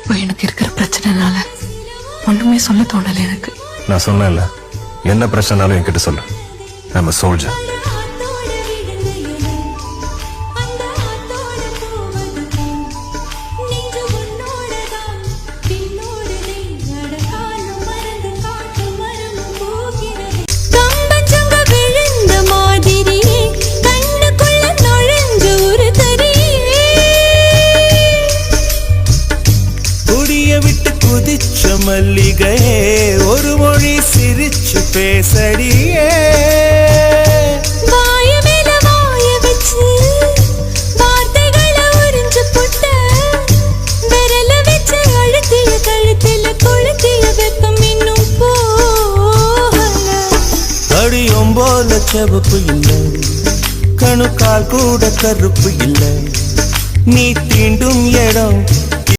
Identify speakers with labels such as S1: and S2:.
S1: இப்போ எனக்கு இருக்கிற பிரச்சனைனால ஒண்ணுமே சொல்ல தோணல எனக்கு.
S2: நான் சொன்னேன்ல, என்ன பிரச்சனைனாலும் என்கிட்ட சொல்லு. I'm a soldier.
S3: மல்லிகையே ஒரு மொழி சிரிச்சு பேசடியே,
S4: வாய மேல வாய வச்சு வார்த்தைகளை உறிஞ்சு புட்ட, விரல வச்சு அழுத்திய கழுத்துல கொளுத்திய வெப்பம் இன்னும் போகல.
S3: அடியும் போல செவப்பு இல்லை, கணுக்கால் கூட கருப்பு இல்லை, நீ தீண்டும் இடம்